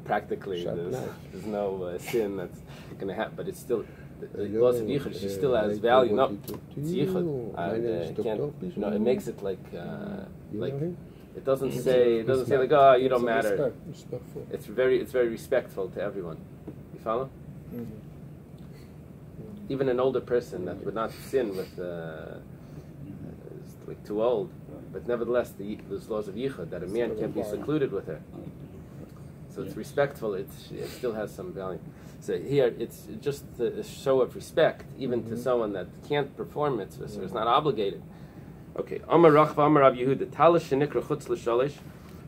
Practically, there's no sin that's going to happen, but it's still the loss of yichud. She still has value. No, it's yichud. It makes it like it doesn't say like, oh, you don't matter. It's very respectful to everyone. You follow? Mm-hmm. Even an older person that would not sin with is like too old, but nevertheless there's laws of yichud that a man can't be secluded with her. So it's respectful. It still has some value. So here it's just a show of respect, even to someone that can't perform mitzvahs or is not obligated. Okay. Amar Rachva Amar Rabbi Yehuda Talis shenikra chutz l'shalish.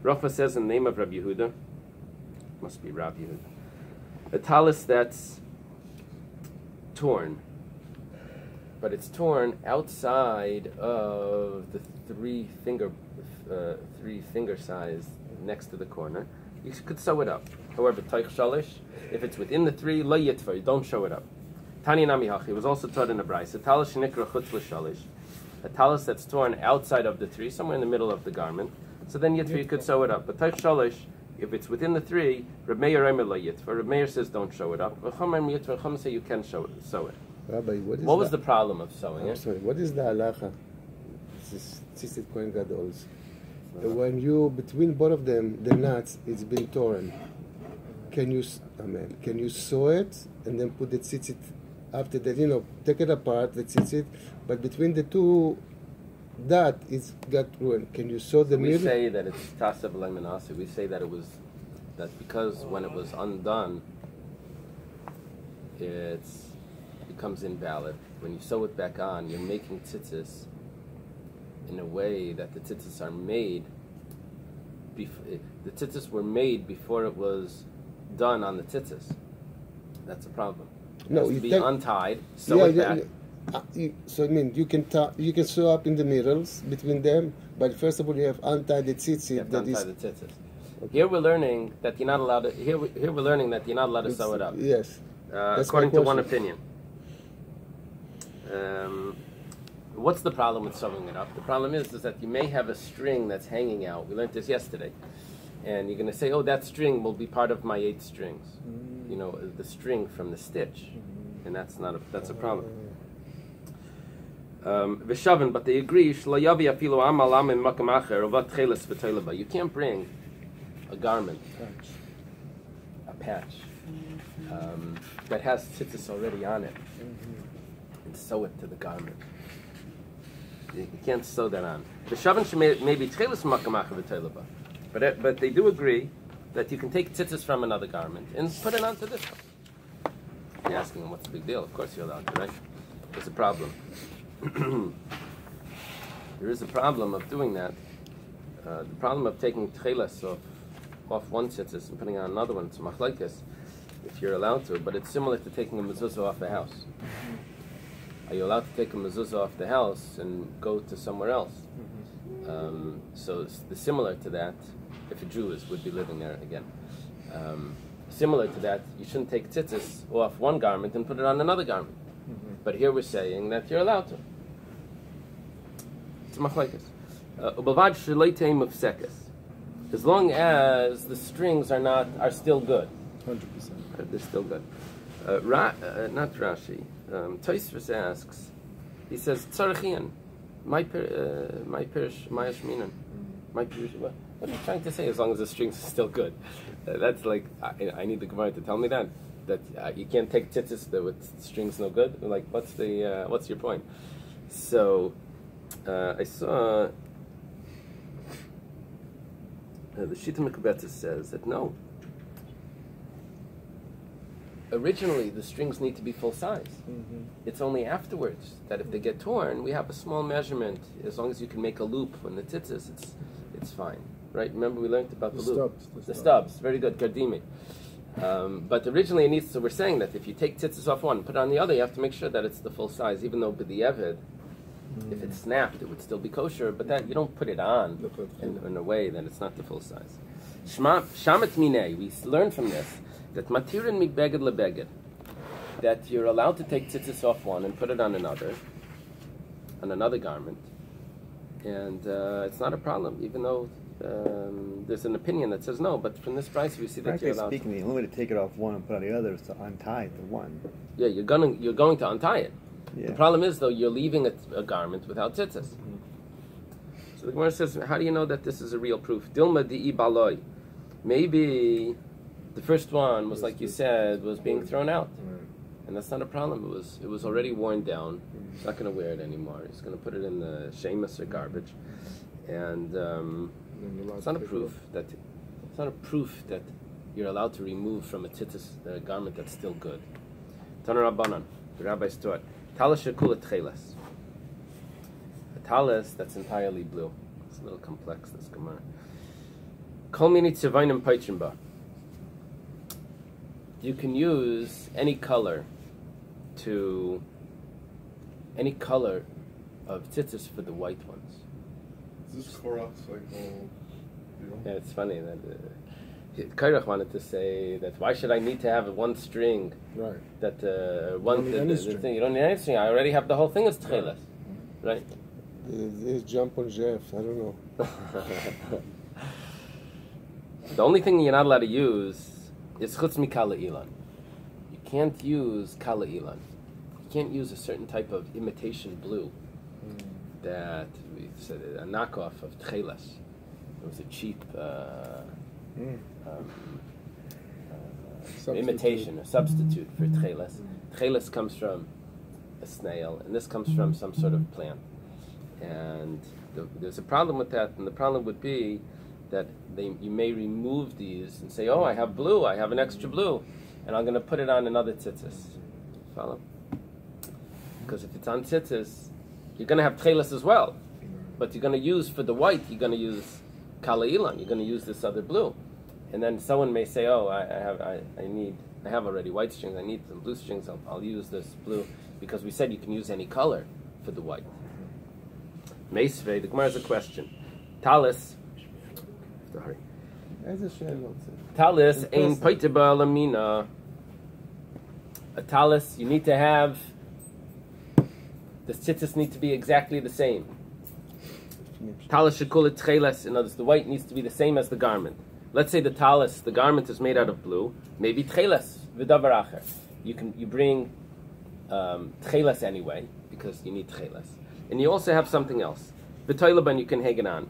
Rachva says in the name of Rabbi Yehuda, must be Rabbi Yehuda, a talis that's torn, but it's torn outside of the three finger size next to the corner. You could sew it up. However, taich shalish, if it's within the three, lo yitva, don't show it up. Tani nami hachi, it was also taught in the Bais. A talis shenikra chutz l'shalish, a talis that's torn outside of the three, somewhere in the middle of the garment. So then yitva, you could sew it up. But taich shalish, if it's within the three, Reb Meir Omer lo yitva. Reb Meir says don't show it up. V'chomem yitva, Chum say you can sew it. Rabbi, what was the problem of sewing it? Sorry, what is the halacha? This is Tzitzit Kohen Gadol's. When you between both of them, the nuts, it's been torn. Can you sew it and then put the tzitzit after that? Take it apart, the tzitzit, but between the two, that it's got ruined. Can you sew the middle? We say that it's tasav le'menasi. We say that that because when it was undone, it becomes invalid. When you sew it back on, you're making tzitzis in a way that the tzitzis are made. The tzitzis were made before it was done on the tzitzis. That's a problem. It has to be untied, sew it back. So I mean, you can sew up in the middles between them, but first of all, you have untied the tzitzit. You have to untie the tzitzis. Okay. Here we're learning that you're not allowed to. Here we're learning that you're not allowed to sew it up. Yes. According to one opinion. What's the problem with sewing it up? The problem is that you may have a string that's hanging out. We learned this yesterday. And you're going to say, oh, that string will be part of my 8 strings. The string from the stitch. And that's a problem. V'shavan, but they agree, you can't bring a garment, a patch, that has tzitzis already on it, and sew it to the garment. You can't sew that on. V'shavan maybe tchelis makamacher v'toilaba, but they do agree that you can take tzitzis from another garment and put it onto this one. You're asking them what's the big deal? Of course you're allowed to, right? There's a problem. There is a problem of doing that. The problem of taking tchelas off one tzitzis and putting on another one, it's machlekes, if you're allowed to, but it's similar to taking a mezuzah off the house. Are you allowed to take a mezuzah off the house and go to somewhere else? So it's similar to that, if a Jew would be living there again. Similar to that, you shouldn't take tzitzis off one garment and put it on another garment. But here we're saying that you're allowed to. It's machlekes. Ubavad shelei teim of sekes. As long as the strings are still good. 100%. They're still good. Not Rashi. Tosfos asks. He says tzarachian. My pirish mayashminan. My pirish. What are you trying to say? As long as the strings are still good. That's like I need the Gemara to tell me that you can't take tzitzis with strings no good. Like what's your point? So I saw the Shita Mekubetzes says that no. Originally, the strings need to be full size. It's only afterwards that if they get torn, we have a small measurement. As long as you can make a loop on the tzitzis, it's fine, right? Remember we learned about the loop, the stubs. Very good, gardimi. But originally it needs. So we're saying that if you take tzitzis off one, put it on the other, you have to make sure that it's the full size. Even though b'di'evid, if it snapped, it would still be kosher. But that you don't put it on in a way that it's not the full size. Shamet minei. We learn from this that matirin migbeged lebeged, that you're allowed to take tzitzis off one and put it on another garment, and it's not a problem, even though There's an opinion that says no, but from this price we see that you're allowed. Speaking, the only way to take it off one and put on the other is to untie the one. Yeah, you're going to untie it. Yeah. The problem is though you're leaving a garment without tzitzis. So the Gemara says, how do you know that this is a real proof? Dilma di'i baloi. Maybe the first one was like you said was being thrown out, and that's not a problem. It was already worn down. He's not going to wear it anymore. He's going to put it in the shemus or garbage, and it's not a proof that you're allowed to remove from a tzitzis a garment that's still good. Tana Rabbanan, the rabbis taught talis shekulat tchelas. A talis that's entirely blue. It's a little complex. This Gemara. Kol mini tzivainim paichim ba. You can use any color of tzitzis for the white ones. Is this for us? Yeah, it's funny that Kairach wanted to say that why should I need to have one string? Right. That You don't need any string. I already have the whole thing as tchelas, right? This jump on Jeff, I don't know. The only thing you're not allowed to use is chutz mi kala ilan. You can't use kala ilan. You can't use a certain type of imitation blue that we said a knockoff of tchelas. It was a cheap imitation, a substitute for tchelas. Tchelas comes from a snail, and this comes from some sort of plant. And there's a problem with that, and the problem would be that you may remove these and say, oh, I have blue, I have an extra blue, and I'm going to put it on another tzitzis. Follow? Because if it's on tzitzis, you're going to have tchelas as well, but you're going to use, for the white, you're going to use kala ilan, you're going to use this other blue. And then someone may say, oh, I have already white strings, I need some blue strings, I'll use this blue, because we said you can use any color for the white. Meisvei, the Gemara has a question. Talis, Talis ein paiteba lamina. A talis, you need to have, the tzitzis need to be exactly the same. Talis shekulat tchelas, in other words, the white needs to be the same as the garment. Let's say the talis, the garment is made out of blue, maybe tchelas v'davar acher. You bring tchelas anyway because you need tchelas, and you also have something else. V'toilaban, you can hang it on.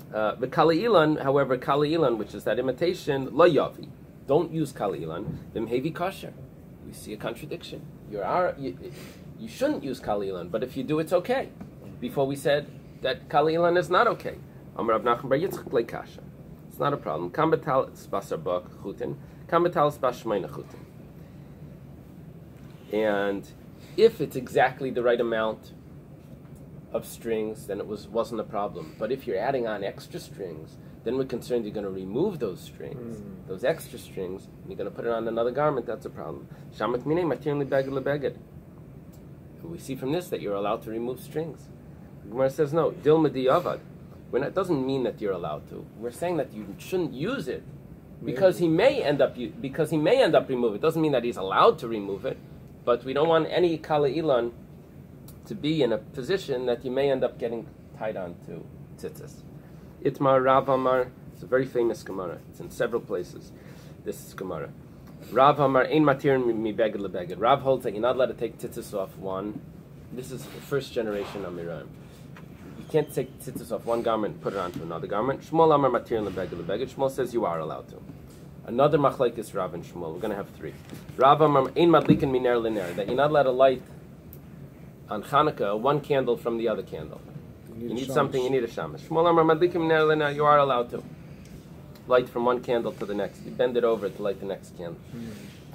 The kala ilan, however, kala ilan, which is that imitation, lo yavi. Don't use kala ilan. Them heavy kosher. We see a contradiction. You shouldn't use kala ilan, but if you do, it's okay. Before we said that kala ilan is not okay. Amar Rav Nachman bar Yitzchak le kasha. It's not a problem. Kam betal spasar bak chutin, kam betal spas shmeina chutin. And if it's exactly the right amount of strings, then it wasn't a problem. But if you're adding on extra strings, then we're concerned you're going to remove those strings, those extra strings, and you're going to put it on another garment. That's a problem. Shamat minei matir lebeged lebeged. We see from this that you're allowed to remove strings. The Gemara says no. Dilma di'avad. It doesn't mean that you're allowed to. We're saying that you shouldn't use it because he may end up remove it. Doesn't mean that he's allowed to remove it, but we don't want any kala ilan to be in a position that you may end up getting tied on to tzitzis. Itmar Rav Amar, it's a very famous Gemara. It's in several places, this Gemara. Rav Amar, ein matir mi beged lebeged. Rav holds that you're not allowed to take tzitzis off one. This is the first generation Amiram. You can't take tzitzis off one garment and put it onto another garment. Shmuel Amar matir lebeged lebeged. Shmuel says you are allowed to. Another machlekes Rav and Shmuel. We're going to have three. Rav Amar, ein madlikin miner liner. That you're not allowed to light on Hanukkah one candle from the other candle. You need something, you need a shamash. Shmuel Amar madlikim ner lena, you are allowed to light from one candle to the next. You bend it over to light the next candle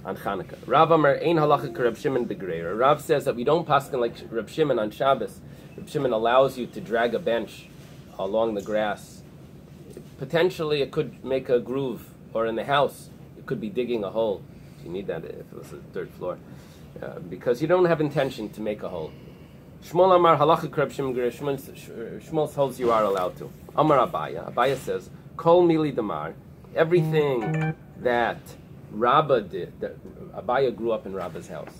on Hanukkah. Rav Amar ein halacha Reb Shimon begreira. Rav says that we don't paskin like Reb Shimon on Shabbos. Reb Shimon allows you to drag a bench along the grass. Potentially it could make a groove, or in the house it could be digging a hole. You need that if it was a dirt floor. Because you don't have intention to make a hole. Shmuel Amar halacha Reb Shimon Shmuel holds you are allowed to. Amar Abaya. Abaya says, Kol mili damar, everything that Rabbi did, that Abaya grew up in Rabbi's house.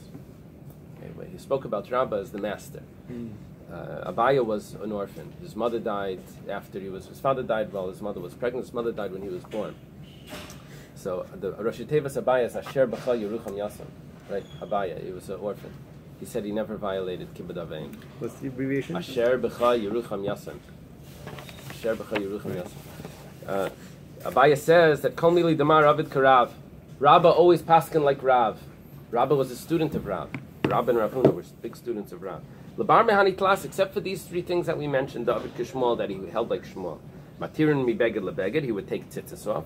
Anyway, he spoke about Rabbi as the master. Abaya was an orphan. His mother died after his father died while his mother was pregnant. His mother died when he was born. So the Rosh Tevas Abaya is Asher B'cha Yerucham Yasam, right? Abaya, he was an orphan. He said he never violated Kibbud Aveim. What's the abbreviation? Asher B'cha Yerucham Yasam. Asher B'cha Yerucham Yasam. Abaya says that Kol Mili Damar Ravid Karav. Rabba always paskin like Rav. Rabba was a student of Rav. Rabba and Rav Huna were big students of Rav. Labar Mehani Klas, except for these three things that we mentioned, David Kishmol, that he held like Shmuel. Matirin mi beged lebeged, he would take tzitzis off.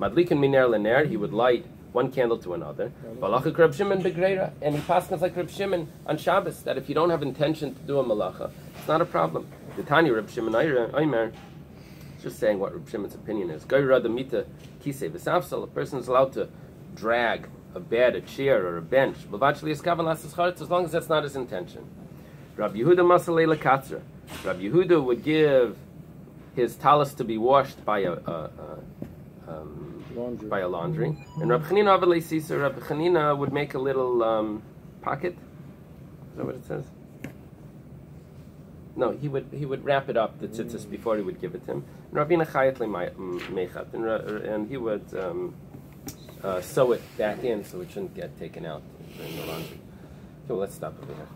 Madlikin miner lener, he would light one candle to another. Balachik Reb Shimon begreira, and he paskins like Reb Shimon on Shabbos, that if you don't have intention to do a malacha, it's not a problem. The Tanya Reb Shimon Omer, just saying what Reb Shimon's opinion is. Goyra the mita kisei v'safsal, a person is allowed to drag a bed, a chair, or a bench, as long as that's not his intention. Rabbi Yehuda masalei lekatra. Rabbi Yehuda would give his talis to be washed by a laundry. And Rabbi Chanina avalei sisa. Rabbi Chanina would make a little pocket. Is that what it says? No, he would wrap it up, the tzitzis, before he would give it to him. And Rabbi Nachayat mechat, and he would sew it back in so it shouldn't get taken out during the laundry. So let's stop over here.